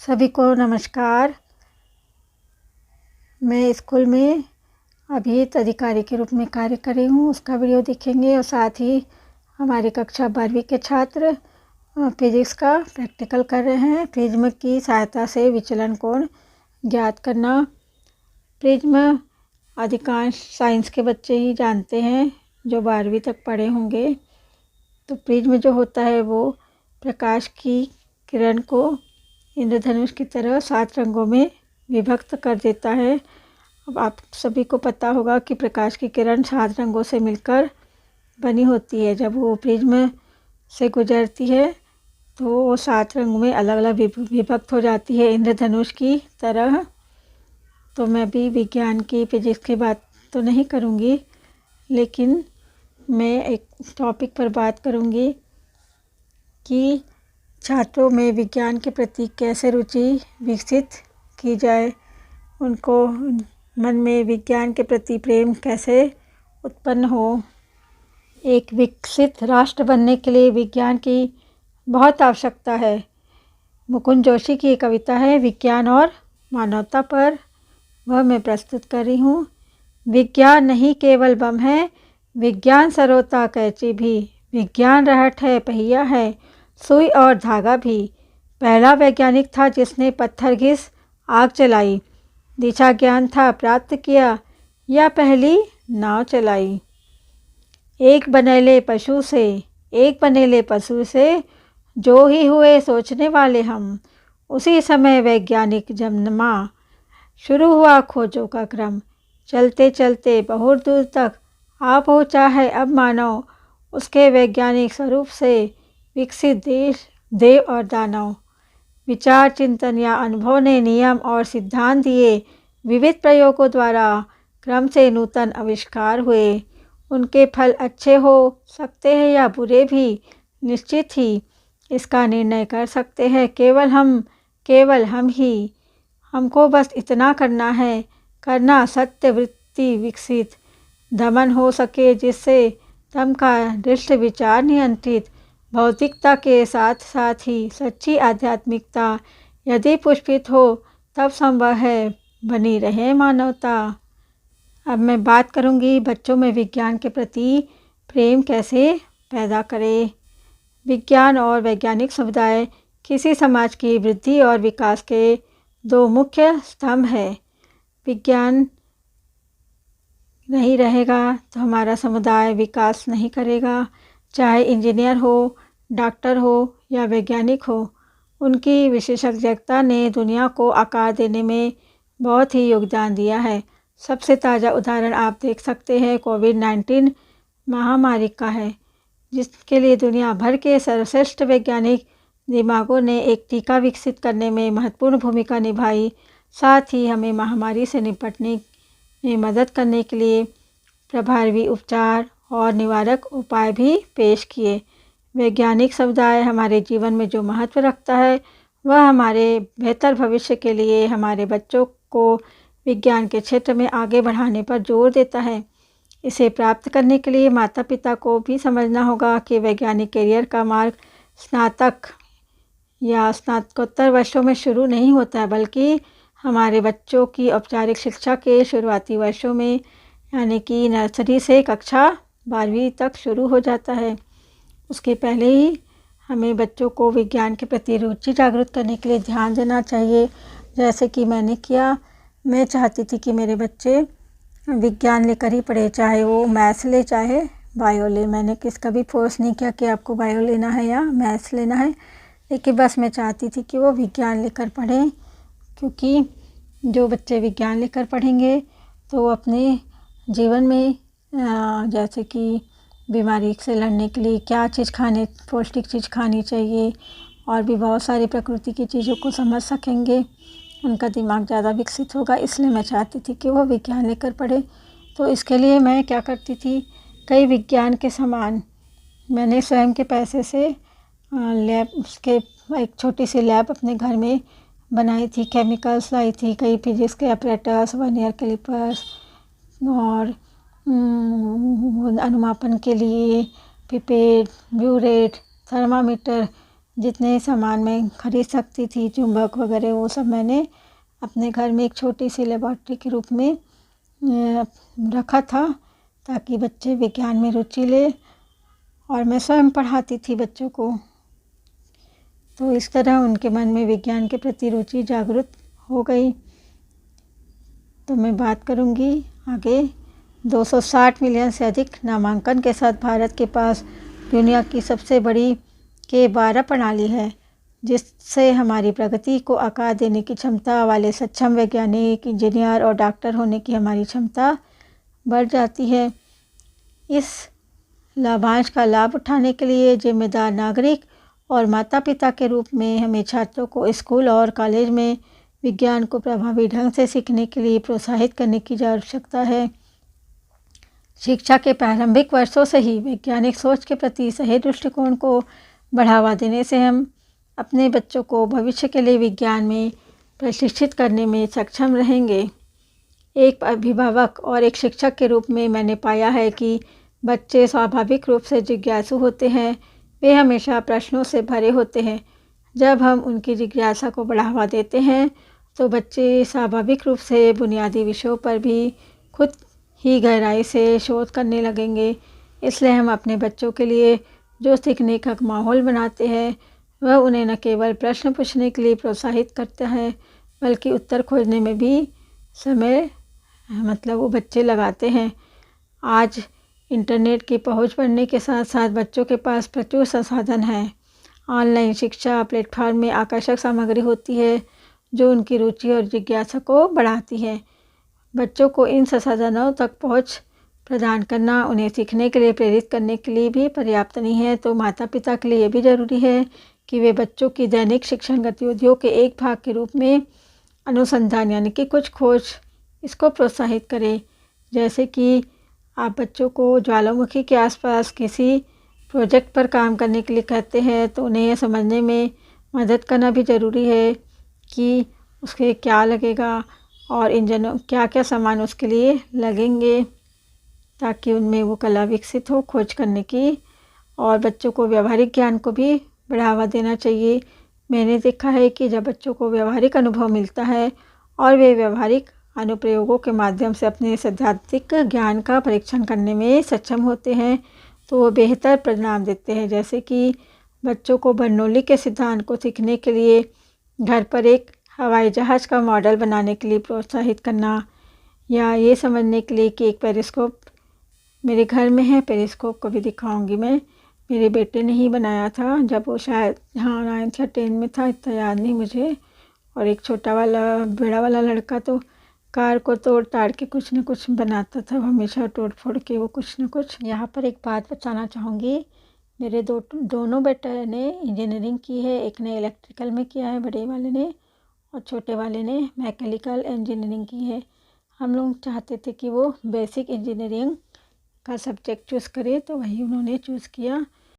सभी को नमस्कार। मैं स्कूल में अभिहित अधिकारी के रूप में कार्य कर रही हूँ, उसका वीडियो देखेंगे और साथ ही हमारी कक्षा 12वीं के छात्र फिजिक्स का प्रैक्टिकल कर रहे हैं। प्रिज्म की सहायता से विचलन कोण ज्ञात करना। प्रिज्म अधिकांश साइंस के बच्चे ही जानते हैं जो 12वीं तक पढ़े होंगे। तो प्रिज्म जो होता है वो प्रकाश की किरण को इंद्रधनुष की तरह 7 रंगों में विभक्त कर देता है। अब आप सभी को पता होगा कि प्रकाश की किरण 7 रंगों से मिलकर बनी होती है। जब वो प्रिज्म से गुजरती है तो वो 7 रंगों में अलग अलग विभक्त हो जाती है इंद्रधनुष की तरह। तो मैं भी विज्ञान की फिजिक्स की बात तो नहीं करूँगी, लेकिन मैं एक टॉपिक पर बात करूँगी कि छात्रों में विज्ञान के प्रति कैसे रुचि विकसित की जाए, उनको मन में विज्ञान के प्रति प्रेम कैसे उत्पन्न हो। एक विकसित राष्ट्र बनने के लिए विज्ञान की बहुत आवश्यकता है। मुकुंद जोशी की एक कविता है विज्ञान और मानवता पर, वह मैं प्रस्तुत कर रही हूँ। विज्ञान नहीं केवल बम है, विज्ञान सरोता कैंची भी, विज्ञान रहट है पहिया है सुई और धागा भी। पहला वैज्ञानिक था जिसने पत्थर घिस आग जलाई, दिशा ज्ञान था प्राप्त किया या पहली नाव चलाई। एक बनेले पशु से जो ही हुए सोचने वाले हम, उसी समय वैज्ञानिक जन्मा, शुरू हुआ खोजों का क्रम। चलते चलते बहुत दूर तक आ पहुँचा है अब मानव, उसके वैज्ञानिक स्वरूप से विकसित देश देव और दानव। विचार चिंतन या अनुभव ने नियम और सिद्धांत दिए, विविध प्रयोगों द्वारा क्रम से नूतन आविष्कार हुए। उनके फल अच्छे हो सकते हैं या बुरे भी, निश्चित ही इसका निर्णय कर सकते हैं केवल हम ही। हमको बस इतना करना है, करना सत्य वृत्ति विकसित, दमन हो सके जिससे दम का दृष्ट विचार नियंत्रित। भौतिकता के साथ साथ ही सच्ची आध्यात्मिकता यदि पुष्पित हो तब संभव है बनी रहे मानवता। अब मैं बात करूंगी बच्चों में विज्ञान के प्रति प्रेम कैसे पैदा करें। विज्ञान और वैज्ञानिक समुदाय किसी समाज की वृद्धि और विकास के 2 मुख्य स्तंभ है। विज्ञान नहीं रहेगा तो हमारा समुदाय विकास नहीं करेगा। चाहे इंजीनियर हो, डॉक्टर हो या वैज्ञानिक हो, उनकी विशेषज्ञता ने दुनिया को आकार देने में बहुत ही योगदान दिया है। सबसे ताज़ा उदाहरण आप देख सकते हैं कोविड-19 महामारी का है, जिसके लिए दुनिया भर के सर्वश्रेष्ठ वैज्ञानिक दिमागों ने एक टीका विकसित करने में महत्वपूर्ण भूमिका निभाई। साथ ही हमें महामारी से निपटने में मदद करने के लिए प्रभावी उपचार और निवारक उपाय भी पेश किए। वैज्ञानिक समुदाय हमारे जीवन में जो महत्व रखता है वह हमारे बेहतर भविष्य के लिए हमारे बच्चों को विज्ञान के क्षेत्र में आगे बढ़ाने पर जोर देता है। इसे प्राप्त करने के लिए माता पिता को भी समझना होगा कि वैज्ञानिक करियर का मार्ग स्नातक या स्नातकोत्तर वर्षों में शुरू नहीं होता है, बल्कि हमारे बच्चों की औपचारिक शिक्षा के शुरुआती वर्षों में, यानी कि नर्सरी से कक्षा 12वीं तक शुरू हो जाता है। उसके पहले ही हमें बच्चों को विज्ञान के प्रति रुचि जागृत करने के लिए ध्यान देना चाहिए, जैसे कि मैंने किया। मैं चाहती थी कि मेरे बच्चे विज्ञान लेकर ही पढ़े, चाहे वो मैथ्स ले चाहे बायो ले। मैंने किसका भी फोर्स नहीं किया कि आपको बायो लेना है या मैथ्स लेना है, लेकिन बस मैं चाहती थी कि वो विज्ञान लेकर पढ़ें, क्योंकि जो बच्चे विज्ञान लेकर पढ़ेंगे तो वो अपने जीवन में जैसे कि बीमारी से लड़ने के लिए क्या चीज़ पौष्टिक चीज़ खानी चाहिए और भी बहुत सारी प्रकृति की चीज़ों को समझ सकेंगे, उनका दिमाग ज़्यादा विकसित होगा। इसलिए मैं चाहती थी कि वो विज्ञान लेकर पढ़े। तो इसके लिए मैं क्या करती थी, कई विज्ञान के सामान मैंने स्वयं के पैसे से लैब उसके एक छोटी सी लैब अपने घर में बनाई थी। केमिकल्स लाई थी, कई फिजिक्स के अपरेटस, वर्नियर कैलिपर्स और अनुमापन के लिए पिपेट, ब्यूरेट, थर्मामीटर, जितने सामान मैं खरीद सकती थी, चुंबक वगैरह, वो सब मैंने अपने घर में एक छोटी सी लेबॉरेटरी के रूप में रखा था, ताकि बच्चे विज्ञान में रुचि ले, और मैं स्वयं पढ़ाती थी बच्चों को। तो इस तरह उनके मन में विज्ञान के प्रति रुचि जागृत हो गई। तो मैं बात करूंगी आगे। 260 मिलियन से अधिक नामांकन के साथ भारत के पास दुनिया की सबसे बड़ी K12 प्रणाली है, जिससे हमारी प्रगति को आकार देने की क्षमता वाले सक्षम वैज्ञानिक, इंजीनियर और डॉक्टर होने की हमारी क्षमता बढ़ जाती है। इस लाभांश का लाभ उठाने के लिए जिम्मेदार नागरिक और माता पिता के रूप में हमें छात्रों को स्कूल और कॉलेज में विज्ञान को प्रभावी ढंग से सीखने के लिए प्रोत्साहित करने की आवश्यकता है। शिक्षा के प्रारंभिक वर्षों से ही वैज्ञानिक सोच के प्रति सही दृष्टिकोण को बढ़ावा देने से हम अपने बच्चों को भविष्य के लिए विज्ञान में प्रशिक्षित करने में सक्षम रहेंगे। एक अभिभावक और एक शिक्षक के रूप में मैंने पाया है कि बच्चे स्वाभाविक रूप से जिज्ञासु होते हैं। वे हमेशा प्रश्नों से भरे होते हैं। जब हम उनकी जिज्ञासा को बढ़ावा देते हैं तो बच्चे स्वाभाविक रूप से बुनियादी विषयों पर भी खुद ही गहराई से शोध करने लगेंगे। इसलिए हम अपने बच्चों के लिए जो सीखने का माहौल बनाते हैं, वह उन्हें न केवल प्रश्न पूछने के लिए प्रोत्साहित करता है, बल्कि उत्तर खोजने में भी समय वो बच्चे लगाते हैं। आज इंटरनेट की पहुंच बढ़ने के साथ साथ बच्चों के पास प्रचुर संसाधन हैं। ऑनलाइन शिक्षा प्लेटफॉर्म में आकर्षक सामग्री होती है जो उनकी रुचि और जिज्ञासा को बढ़ाती है। बच्चों को इन संसाधनों तक पहुंच प्रदान करना उन्हें सीखने के लिए प्रेरित करने के लिए भी पर्याप्त नहीं है, तो माता पिता के लिए भी ज़रूरी है कि वे बच्चों की दैनिक शिक्षण गतिविधियों के एक भाग के रूप में अनुसंधान यानी कि कुछ खोज इसको प्रोत्साहित करें। जैसे कि आप बच्चों को ज्वालामुखी के आसपास किसी प्रोजेक्ट पर काम करने के लिए कहते हैं, तो उन्हें यह समझने में मदद करना भी ज़रूरी है कि उसके क्या लगेगा और इंजनों क्या क्या सामान उसके लिए लगेंगे, ताकि उनमें वो कला विकसित हो खोज करने की। और बच्चों को व्यावहारिक ज्ञान को भी बढ़ावा देना चाहिए। मैंने देखा है कि जब बच्चों को व्यावहारिक अनुभव मिलता है और वे व्यावहारिक अनुप्रयोगों के माध्यम से अपने सैद्धांतिक ज्ञान का परीक्षण करने में सक्षम होते हैं, तो वो बेहतर परिणाम देते हैं। जैसे कि बच्चों को बर्नौली के सिद्धांत को सीखने के लिए घर पर एक हवाई जहाज़ का मॉडल बनाने के लिए प्रोत्साहित करना, या ये समझने के लिए कि एक पेरिस्कोप मेरे घर में है। पेरिस्कोप को भी दिखाऊंगी मैं। मेरे बेटे ने ही बनाया था जब वो शायद 9th या 10th में था, इतना याद नहीं मुझे। और एक छोटा वाला बड़ा वाला लड़का तो कार को तोड़ ताड़ के कुछ न कुछ बनाता था, हमेशा तोड़ फोड़ के वो कुछ न कुछ। यहाँ पर एक बात बताना चाहूँगी, मेरे दोनों बेटे ने इंजीनियरिंग की है। एक ने इलेक्ट्रिकल में किया है बड़े वाले ने, और छोटे वाले ने मैकेनिकल इंजीनियरिंग की है। हम लोग चाहते थे कि वो बेसिक इंजीनियरिंग का सब्जेक्ट चूज़ करे, तो वही उन्होंने चूज़ किया।